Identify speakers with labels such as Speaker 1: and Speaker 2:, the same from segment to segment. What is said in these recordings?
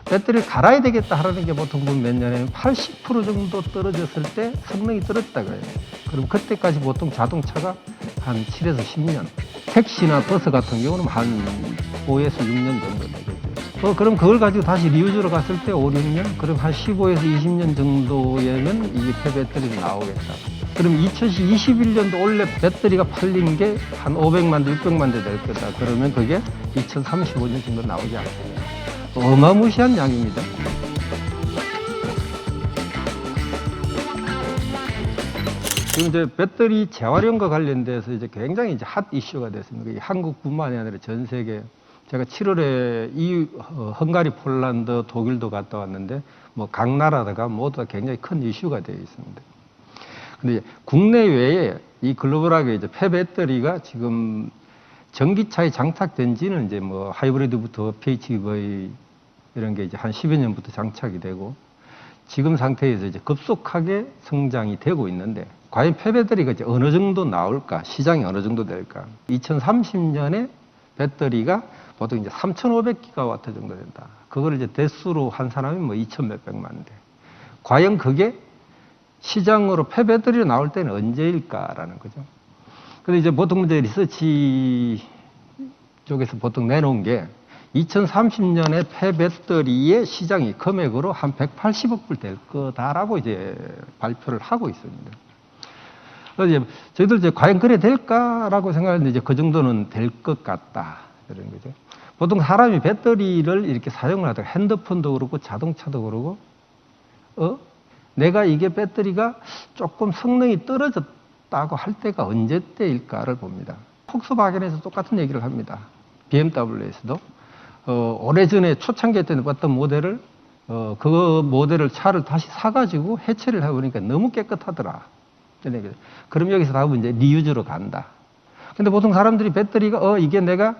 Speaker 1: 배터리를 갈아야 되겠다 하라는 게 보통 보면 몇 년에 80% 정도 떨어졌을 때 성능이 떨어졌다고 해요. 그럼 그때까지 보통 자동차가 한 7에서 10년, 택시나 버스 같은 경우는 한 5에서 6년 정도 되겠죠. 그럼 그걸 가지고 다시 리유즈로 갔을 때 5, 6년, 그럼 한 15에서 20년 정도에는 이게 폐배터리가 나오겠다. 그럼 2021년도 원래 배터리가 팔린 게 한 500만 대, 600만 대 될 거다. 그러면 그게 2035년 정도 나오지 않겠냐. 어마무시한 양입니다. 지금 이제 배터리 재활용과 관련돼서 이제 굉장히 이제 핫 이슈가 됐습니다. 이게 한국뿐만이 아니라 전 세계. 제가 7월에 헝가리, 폴란드, 독일도 갔다 왔는데 뭐 각 나라가 모두 다 굉장히 큰 이슈가 되어 있습니다. 근데 국내외에 이 글로벌하게 이제 폐배터리가 지금 전기차에 장착된 지는 이제 뭐 하이브리드부터 PHEV 이런 게 이제 한 10여 년부터 장착이 되고 지금 상태에서 이제 급속하게 성장이 되고 있는데 과연 폐배터리가 이제 어느 정도 나올까? 시장이 어느 정도 될까? 2030년에 배터리가 보통 이제 3,500기가와트 정도 된다. 그걸 이제 대수로 한 사람이 뭐 2,000 몇백만 대. 과연 그게 시장으로 폐배터리로 나올 때는 언제일까라는 거죠. 근데 이제 보통 이제 리서치 쪽에서 보통 내놓은 게 2030년에 폐배터리의 시장이 금액으로 한 180억 불 될 거다라고 이제 발표를 하고 있습니다. 그래서 이제 저희들 이제 과연 그래 될까라고 생각하는데 이제 그 정도는 될 것 같다. 이런 거죠. 보통 사람이 배터리를 이렇게 사용을 하다가 핸드폰도 그렇고 자동차도 그렇고, 내가 이게 배터리가 조금 성능이 떨어졌다고 할 때가 언제 때일까를 봅니다. 폭스바겐에서 똑같은 얘기를 합니다. BMW에서도. 오래전에 초창기 때 봤던 모델을, 그 모델을 차를 다시 사가지고 해체를 해보니까 너무 깨끗하더라. 그럼 여기서 답은 이제 리유즈로 간다. 근데 보통 사람들이 배터리가, 이게 내가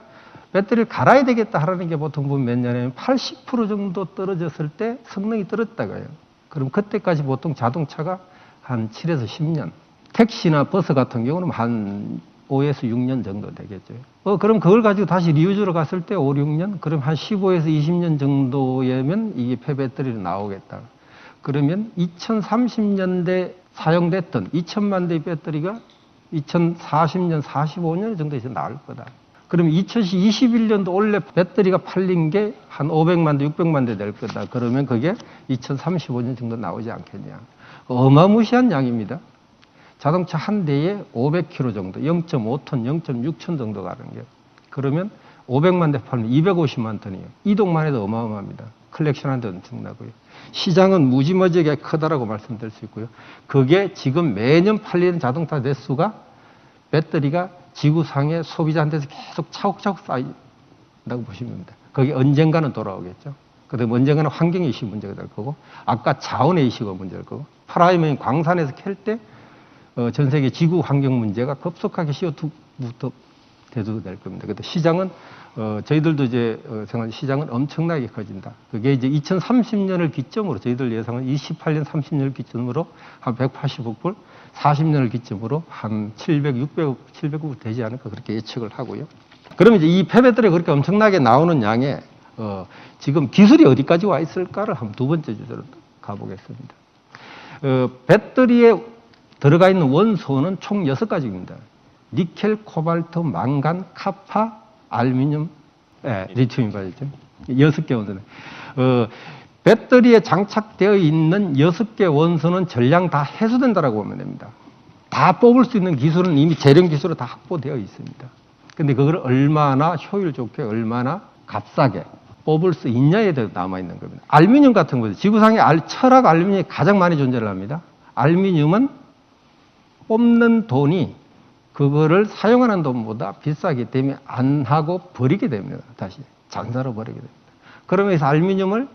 Speaker 1: 배터리를 갈아야 되겠다 하라는 게 보통 보면 몇 년에 80% 정도 떨어졌을 때 성능이 떨어졌다고 해요. 그럼 그때까지 보통 자동차가 한 7에서 10년, 택시나 버스 같은 경우는 한 5에서 6년 정도 되겠죠. 그럼 그걸 가지고 다시 리유즈로 갔을 때 5, 6년, 그럼 한 15에서 20년 정도면 이게 폐배터리로 나오겠다. 그러면 2030년대 사용됐던 2천만 대의 배터리가 2040년, 45년 정도 이제 나올 거다. 그럼 2021년도 원래 배터리가 팔린 게 한 500만 대, 600만 대 될 거다. 그러면 그게 2035년 정도 나오지 않겠냐. 어마무시한 양입니다. 자동차 한 대에 500km 정도, 0.5톤, 0.6톤 정도 가는 게. 그러면 500만 대 팔면 250만 톤이에요. 이동만 해도 어마어마합니다. 컬렉션한데 엄청나고요. 시장은 무지무지하게 크다라고 말씀드릴 수 있고요. 그게 지금 매년 팔리는 자동차 대수가 배터리가 지구상의 소비자한테서 계속 차곡차곡 쌓인다고 보시면 됩니다. 그게 언젠가는 돌아오겠죠. 그다음에 언젠가는 환경 이슈 문제가 될 거고, 아까 자원의 이슈가 문제일 거고, 프라임은 광산에서 캘 때 전 세계 지구 환경 문제가 급속하게 CO2부터 대두될 겁니다. 그런데 시장은 저희들도 이제 생각 시장은 엄청나게 커진다. 그게 이제 2030년을 기점으로 저희들 예상은 28년, 30년을 기점으로 한 180억 불, 40년을 기점으로 한 700억 불 되지 않을까 그렇게 예측을 하고요. 그러면 이제 이 폐배터리가 그렇게 엄청나게 나오는 양에 지금 기술이 어디까지 와 있을까를 한번 두 번째 주제로 가보겠습니다. 배터리에 들어가 있는 원소는 총 6가지입니다. 니켈, 코발트, 망간, 카파, 알루미늄, 리튬이 빠졌죠. 6개 원소는. 배터리에 장착되어 있는 6개 원소는 전량 다 해소된다라고 보면 됩니다. 다 뽑을 수 있는 기술은 이미 재련 기술로 다 확보되어 있습니다. 근데 그걸 얼마나 효율 좋게, 얼마나 값싸게 뽑을 수 있냐에 대해서 남아있는 겁니다. 알루미늄 같은 거죠. 지구상에 철학 알루미늄이 가장 많이 존재를 합니다. 알루미늄은 뽑는 돈이 그거를 사용하는 돈보다 비싸기 때문에 안 하고 버리게 됩니다. 다시 장사로 버리게 됩니다. 그러면서 알루미늄을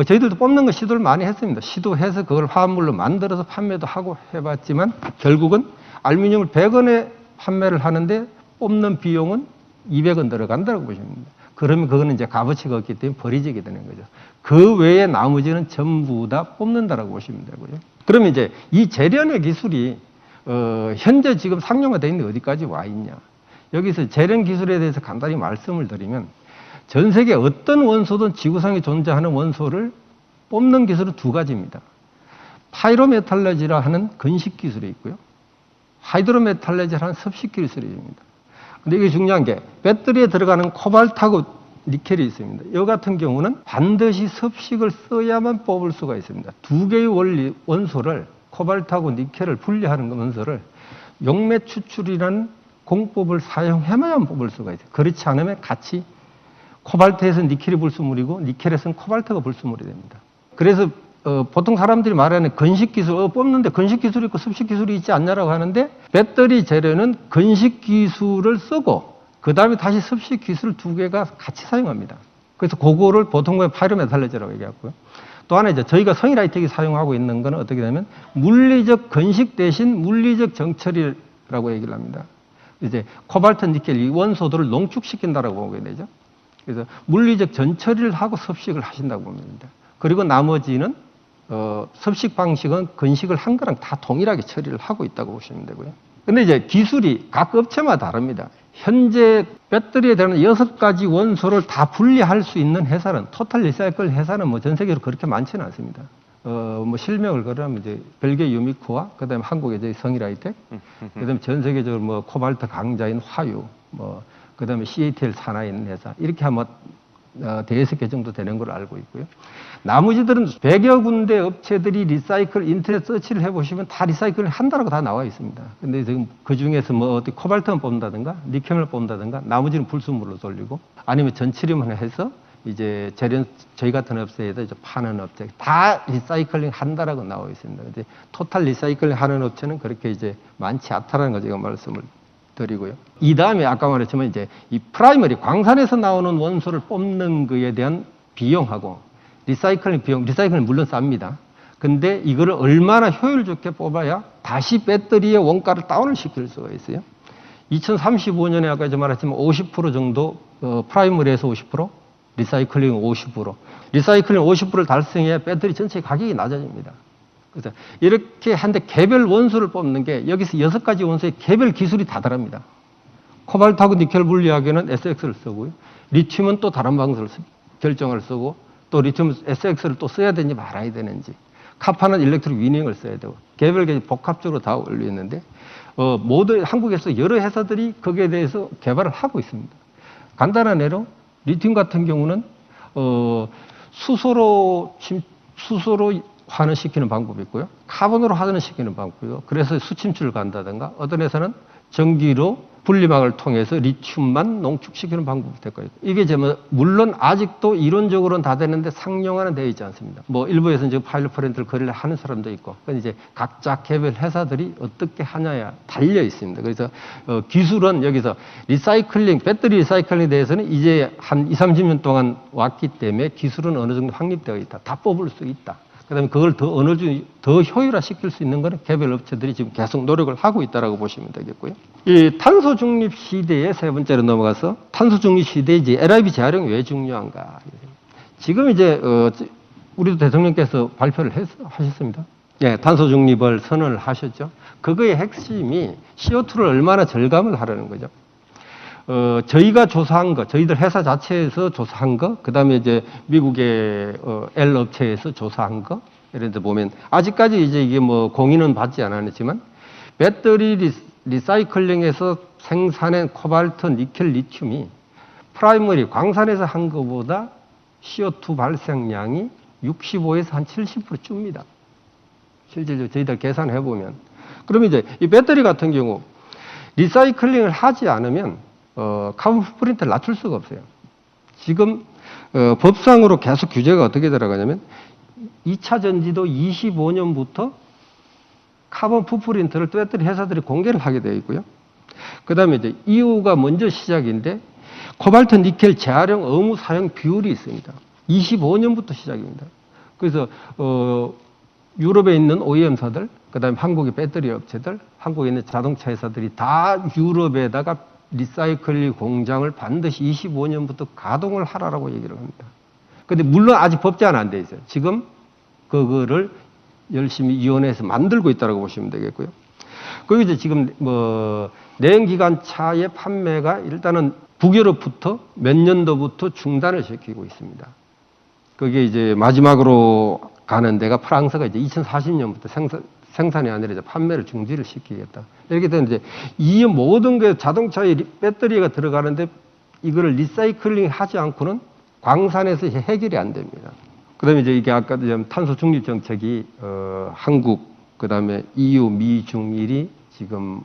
Speaker 1: 저희들도 뽑는 거 시도를 많이 했습니다. 시도해서 그걸 화합물로 만들어서 판매도 하고 해봤지만 결국은 알루미늄을 100원에 판매를 하는데 뽑는 비용은 200원 들어간다고 보시면 됩니다. 그러면 그거는 이제 값어치가 없기 때문에 버리지게 되는 거죠. 그 외에 나머지는 전부 다 뽑는다라고 보시면 되고요. 그러면 이제 이 재련의 기술이 현재 지금 상용화되어 있는데 어디까지 와 있냐. 여기서 재련 기술에 대해서 간단히 말씀을 드리면 전 세계 어떤 원소든 지구상에 존재하는 원소를 뽑는 기술은 두 가지입니다. 파이로메탈러지라 하는 건식 기술이 있고요. 하이드로메탈러지라는 섭식 기술입니다. 근데 이게 중요한 게 배터리에 들어가는 코발트하고 니켈이 있습니다. 이 같은 경우는 반드시 섭식을 써야만 뽑을 수가 있습니다. 두 개의 원소를 코발트하고 니켈을 분리하는 원소를 용매 추출이라는 공법을 사용해야만 뽑을 수가 있어요. 그렇지 않으면 같이 코발트에서 니켈이 불순물이고 니켈에서는 코발트가 불순물이 됩니다. 그래서 보통 사람들이 말하는 건식 기술, 뽑는데 건식 기술이 있고 습식 기술이 있지 않냐라고 하는데 배터리 재료는 건식 기술을 쓰고 그 다음에 다시 습식 기술 두 개가 같이 사용합니다. 그래서 그거를 보통 파이로메탈러지라고 얘기하고요. 또 하나 이제 저희가 성일하이텍이 사용하고 있는 거는 어떻게 되냐면 물리적 건식 대신 물리적 정처리라고 얘기를 합니다. 이제 코발트, 니켈 이 원소들을 농축시킨다라고 보게 되죠. 그래서 물리적 전처리를 하고 섭식을 하신다고 봅니다. 그리고 나머지는 섭식 방식은 건식을 한 거랑 다 동일하게 처리를 하고 있다고 보시면 되고요. 근데 이제 기술이 각 업체마다 다릅니다. 현재 배터리에 들어가는 6가지 원소를 다 분리할 수 있는 회사는, 토탈 리사이클 회사는 뭐 전 세계로 그렇게 많지는 않습니다. 뭐 실명을 걸으면 이제 벨기에 유미코와 그다음에 한국의 저희 성일하이텍, 그다음에 전 세계적으로 뭐 코발트 강자인 화유, 뭐 그다음에 CATL 산하에 있는 회사 이렇게 아마 대여섯 개 정도 되는 걸로 알고 있고요. 나머지들은 100여 군데 업체들이 리사이클 인터넷 서치를 해보시면 다 리사이클을 한다라고 다 나와 있습니다. 근데 지금 그 중에서 뭐 어디 코발트만 뽑는다든가 니켈을 뽑는다든가 나머지는 불순물로 돌리고 아니면 전치료만 해서 이제 재련 저희 같은 업체에다 이제 파는 업체 다 리사이클링 한다라고 나와 있습니다. 근데 토탈 리사이클링 하는 업체는 그렇게 이제 많지 않다라는 거 제가 말씀을 드리고요. 이 다음에 아까 말했지만 이제 이 프라이머리 광산에서 나오는 원소를 뽑는 거에 대한 비용하고 리사이클링 비용, 리사이클링 물론 쌉니다. 근데 이거를 얼마나 효율 좋게 뽑아야 다시 배터리의 원가를 다운을 시킬 수가 있어요. 2035년에 아까 말했지만 50% 정도 프라이머리에서 50%, 리사이클링 50%. 리사이클링 50%를 달성해야 배터리 전체 가격이 낮아집니다. 그래서 이렇게 한데 개별 원소를 뽑는 게 여기서 6가지 원소의 개별 기술이 다 다릅니다. 코발트하고 니켈 분리하기에는 SX를 쓰고요. 리튬은 또 다른 방식을 결정을 쓰고 또 리튬 SX를 또 써야 되는지 말아야 되는지 카파는 일렉트릭 위닝을 써야 되고 개별 복합적으로 다 올려 있는데 모두 한국에서 여러 회사들이 거기에 대해서 개발을 하고 있습니다. 간단한 예로 리튬 같은 경우는 수소로 환원시키는 방법이 있고요. 카본으로 환원시키는 방법이고 그래서 수침출을 간다든가 어떤 회사는 전기로 분리막을 통해서 리튬만 농축시키는 방법이 될 거예요. 이게 물론 아직도 이론적으로는 다 되는데 상용화는 되어 있지 않습니다. 뭐 일부에서는 지금 파일럿 프렌트를 거리를 하는 사람도 있고 그건 이제 각자 개별 회사들이 어떻게 하냐에 달려 있습니다. 그래서 기술은 여기서 리사이클링, 배터리 리사이클링에 대해서는 이제 한 20, 30년 동안 왔기 때문에 기술은 어느 정도 확립되어 있다. 다 뽑을 수 있다. 그다음에 그걸 더 어느 정도 더 효율화 시킬 수 있는 것은 개별 업체들이 지금 계속 노력을 하고 있다라고 보시면 되겠고요. 이 탄소 중립 시대의 세 번째로 넘어가서 탄소 중립 시대에 이제 LIB 재활용이 왜 중요한가? 지금 이제 우리도 대통령께서 발표를 하셨습니다. 예, 탄소 중립을 선언을 하셨죠. 그거의 핵심이 CO2를 얼마나 절감을 하려는 거죠. 저희가 조사한 거, 저희들 회사 자체에서 조사한 거, 그 다음에 이제 미국의 L 업체에서 조사한 거, 예를 들어 보면, 아직까지 이제 이게 뭐 공인은 받지 않았지만, 배터리 리사이클링에서 생산한 코발트, 니켈, 리튬이 프라이머리 광산에서 한 것보다 CO2 발생량이 65에서 한 70% 줍니다. 실제로 저희들 계산해 보면. 그러면 이제 이 배터리 같은 경우, 리사이클링을 하지 않으면 카본 풋프린트를 낮출 수가 없어요. 지금 법상으로 계속 규제가 어떻게 들어가냐면 2차 전지도 25년부터 카본 풋프린트를 배터리 회사들이 공개를 하게 되어 있고요. 그 다음에 이제 EU가 먼저 시작인데 코발트 니켈 재활용 의무 사용 비율이 있습니다. 25년부터 시작입니다. 그래서 유럽에 있는 OEM사들, 그 다음에 한국의 배터리 업체들, 한국에 있는 자동차 회사들이 다 유럽에다가 리사이클링 공장을 반드시 25년부터 가동을 하라라고 얘기를 합니다. 근데 물론 아직 법제화는 안 돼 있어요. 지금 그거를 열심히 위원회에서 만들고 있다고 보시면 되겠고요. 그리고 이제 지금 뭐 내연기관차의 판매가 일단은 북유럽부터 몇 년도부터 중단을 시키고 있습니다. 그게 이제 마지막으로 가는 데가 프랑스가 이제 2040년부터 생산이 아니라 이제 판매를 중지를 시키겠다. 이렇게 되면 이제 이 모든 게 자동차에 배터리가 들어가는데 이거를 리사이클링 하지 않고는 광산에서 해결이 안 됩니다. 그 다음에 이제 이게 아까 탄소 중립 정책이, 한국, 그 다음에 EU, 미, 중, 일이 지금,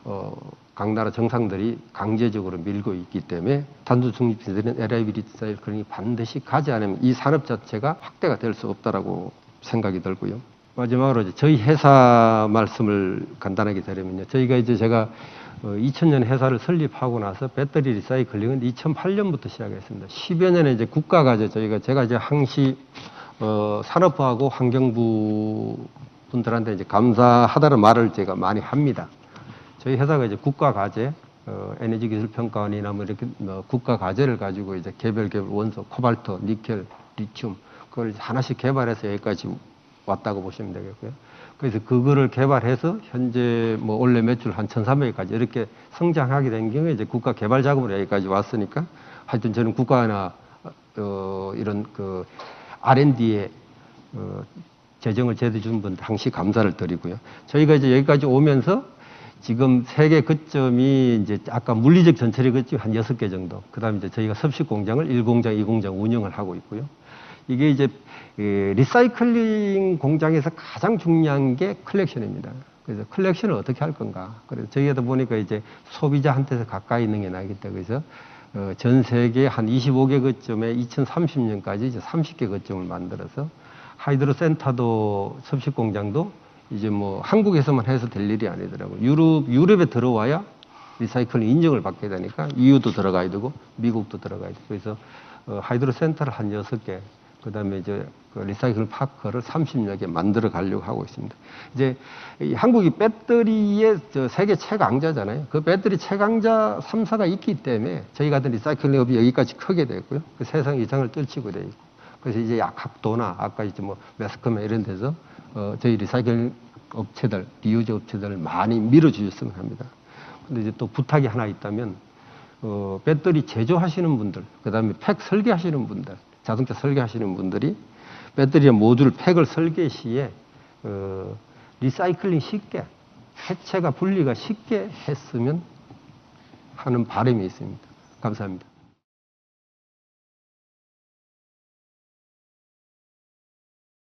Speaker 1: 각 나라 정상들이 강제적으로 밀고 있기 때문에 탄소 중립지들은 LIB 리사이클링이 반드시 가지 않으면 이 산업 자체가 확대가 될 수 없다라고 생각이 들고요. 마지막으로 이제 저희 회사 말씀을 간단하게 드리면요. 저희가 이제 제가 2000년 회사를 설립하고 나서 배터리 리사이클링은 2008년부터 시작했습니다. 10여 년에 이제 국가과제 제가 이제 항시 산업부하고 환경부 분들한테 이제 감사하다는 말을 제가 많이 합니다. 저희 회사가 이제 국가과제, 에너지기술평가원이나 뭐 이렇게 국가과제를 가지고 이제 개별 원소, 코발트, 니켈, 리튬, 그걸 하나씩 개발해서 여기까지 왔다고 보시면 되겠고요. 그래서 그거를 개발해서 현재 뭐 원래 매출 한 1,300억까지 이렇게 성장하게 된 경우에 이제 국가 개발 자금으로 여기까지 왔으니까 하여튼 저는 국가나 이런 그 R&D에 재정을 제대로 준 분 항시 감사를 드리고요. 저희가 이제 여기까지 오면서 지금 세계 거점이 이제 아까 물리적 전처리 거점이 한 6개 정도. 그다음에 이제 저희가 섭식 공장을 1공장, 2공장 운영을 하고 있고요. 이게 이제 리사이클링 공장에서 가장 중요한 게 컬렉션입니다. 그래서 컬렉션을 어떻게 할 건가. 그래서 저희가 보니까 이제 소비자한테서 가까이 있는 게 나겠다. 그래서 전 세계 한 25개 거점에 2030년까지 이제 30개 거점을 만들어서 하이드로 센터도 섭식 공장도 이제 뭐 한국에서만 해서 될 일이 아니더라고요. 유럽에 들어와야 리사이클링 인정을 받게 되니까 EU도 들어가야 되고 미국도 들어가야 되고 그래서 하이드로 센터를 한 6개, 그 다음에 이제 그 리사이클 파크를 30여 개 만들어 가려고 하고 있습니다. 이제 이 한국이 배터리의 세계 최강자잖아요. 그 배터리 최강자 3사가 있기 때문에 저희 같은 리사이클링 업이 여기까지 크게 되고요. 그 세상 이상을 떨치고 되어 있고. 그래서 이제 각도나 아까 이제 뭐 매스컴에 이런 데서 저희 리사이클링 업체들, 리유즈 업체들을 많이 밀어주셨으면 합니다. 근데 이제 또 부탁이 하나 있다면, 배터리 제조하시는 분들, 그 다음에 팩 설계하시는 분들, 자동차 설계하시는 분들이 배터리 모듈 팩을 설계 시에, 리사이클링 쉽게, 해체가 분리가 쉽게 했으면 하는 바람이 있습니다. 감사합니다.